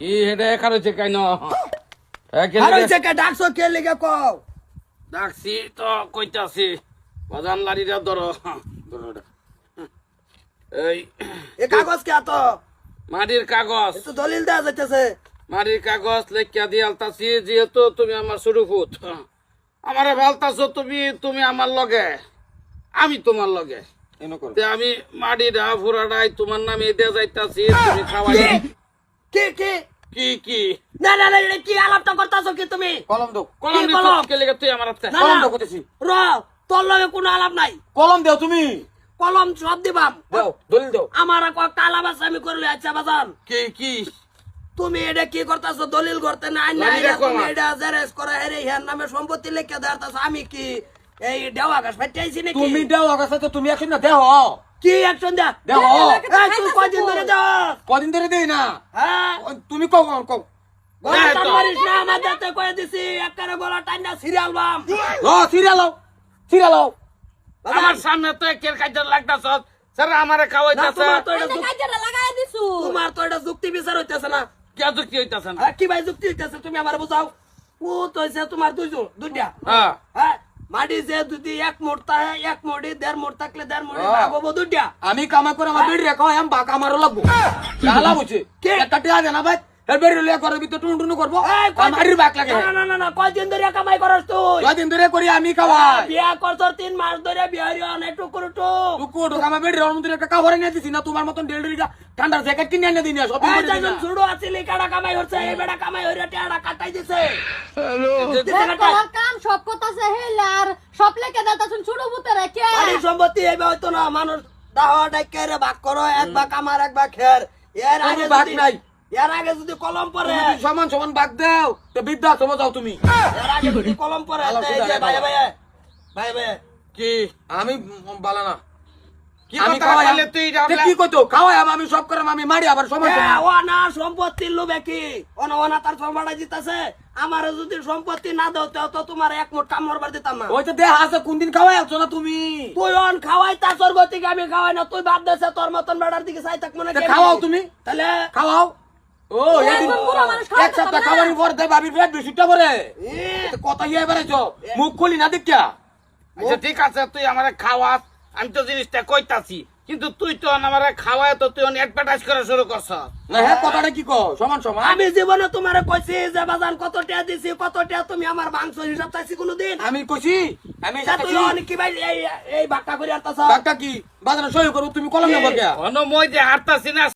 কি এটা এখানে হচ্ছে কেন আর হইছে কে ডাকছো কে লিগে কও ডাকছি তো কইতাছি বাজান লাড়িটা ধরো ধরো এটা। এই এ কাগজ কে তো মাটির কাগজ এ তো দলিল দেয়া যাইতেছে মাটির কাগজ লেখিয়া দিয়ে আলতাছি যেহেতু তুমি আমার ছোট ফুট আমারে ভালতাছো তুমি তুমি আমার লগে আমি তোমার লগে তে আমি মাটিটা ফুরাটাই তোমার নামে দিয়ে যাইতাছি তুমি খাওয়াই কে কে কি কি না না না এটা কি আলাপটা করতাছো কি তুমি কলম দাও কলম কি দিছো কলম? কে লেগে তুই আমার হাতে না, কলম না। দাও কইতেছি র তোর লগে কোনো আলাপ নাই কলম দাও তুমি কলম সব দিবাম দাও দলিল দাও আমার কালা বাস আমি করলে আচ্ছা বাজান কি কি তুমি এটা কি করতেছো দলিল করতে না না লাড়ি রাখো তুমি আমার। এটা জেরেস করে হেরে হ্যার নামে সম্পত্তি লিখে দেওয়ার আমি কি এই দেওয়া গাছ ফাটাইছি নাকি তুমি দাও আগাছা তো তুমি এখন না দেও কি অ্যাকশন দা দেও তুই কয়দিন ধরে দাও কদিন ধরে দেই না হ্যাঁ তুমি কও কও গলা এই তো। টান মারিস না আমার দাঁতে কয়ে দিছি একবারে গলা টাইনা সিরিয়াল বাম সিরিয়াল সিরিয়াল আমার সামনে তো একের কাজে লাগতাছ স্যার আমারে না খাওয়াইতাছে তোমার তো এটা আচ্ছা, কাজেরা লাগাই দিছু। তোমার তো এটা যুক্তি বিচার হইতেছে না কে যুক্তি হইতাছে না হ্যাঁ, কি ভাই যুক্তি হইতেছে তুমি আমার বুঝাও ও তো হইছে তোমার দুইটা হ্যাঁ হ্যাঁ মাটি যে যদি এক মোড় এক মোড়ি দেড় মোড় থাকলে দেড় মোড়ি হ্যাঁ। ভাগ হবো দুইটা আমি কামা করে আমার বেড়ি রেখো আমি বাক আমারও লাগবো গালা বুঝে কে? একটা টিয়া দেনা ভাই এর বেড়ি লিয়া করে ভিতরে টুন টুন করবো এই, কয়দিন- আমারই বাক লাগে না, না, না, না, কয়দিন ধরে কামাই করস তুই? কয়দিন ধরে করি আমি খাওয়াই বিয়া করছ 3 মাস ধরে বিয়া হইয়া অনেক টুকুর টুক। টুকু টুকু আমার বেড়ি রন মধ্যে একটা কাপড় এনে দিছি না তোমার মতন ডেলিটা ঠান্ডার জ্যাকেট কিনে এনে দিনি সব এই যখন ছুড়ো আছিলি কাটা কামাই করছে, এই বেটা কামাই হইরা টেয়ারা কাটাই দিছে। দিছে দেখ, কাটাই। তোর কাম সব কথাছে হেলে আর সব লেখে দাতাছুন ছোট পুতেরা কে বাড়ি সম্পত্তি এইবে হইতো না, মানুষ দাহ ডাইকে রে ভাগ করো, এক ভাগ আমার এক ভাগ খের। এর আগে কোনো ভাগ যদি- নাই। এর আগে যদি কলম পরে, সমান সমান বাক দাও তো বিদ্যা সময় যাও তুমি এর আগে যদি কলম পরে, আলাপ এই যে সুদারে ভাই বাবা। ভাই ভাই কি আমি বালা না কি আমি কথা খাওয়াই বললে তুই তে কি কইতো খাওয়াই আমি সব করে আমি মারি আবার সময় ও না সম্পত্তির লোভে কি অনা তার সম্পত্তি জিতাছে আমার যদি সম্পত্তি না দাও তো তোমার এক মোট কাম মরবার দিতাম না ওই তো দেহ আছে কোন দিন খাওয়াই আছো না তুমি তুই অন খাওয়াই তা তোর গতিকে আমি খাওয়াই না তুই বাদ দেছে তোর মতন বেড়ার দিকে চাই থাক মনে তে খাওয়াও তুমি তাহলে খাওয়াও ও এদিন একদম বুড়ো মানুষ খাওয়াতে এক সপ্তাহ পারবে না। খাবারের পর দে ভাবির পেট বেশিটা করে এ, কথা ইয়ে বেড়াইছো মুখ খুলি না দেখিয়া আচ্ছা ঠিক আছে তুই আমারে খাওয়াস আমি তো জিনিসটা কইতাছি কিন্তু তুই তো আমারে খাওয়ায় তো তুই অ্যাডভার্টাইজ করা শুরু করছ না হ্যাঁ কথাটা কি কো সমান সমান আমি জীবনে তোমারে কইছি যে বাজান কত টাকা দিছি কত টাকা তুমি আমার মাংস হিসাব চাইছি কোনদিন আমি কইছি আমি তুই অনেক কি ভাই এই বাক্কা করে আনতাছ ডাক্তার কি বাজারে সই করবো তুমি কলম নেবো কে অন মই যে হারতাছি না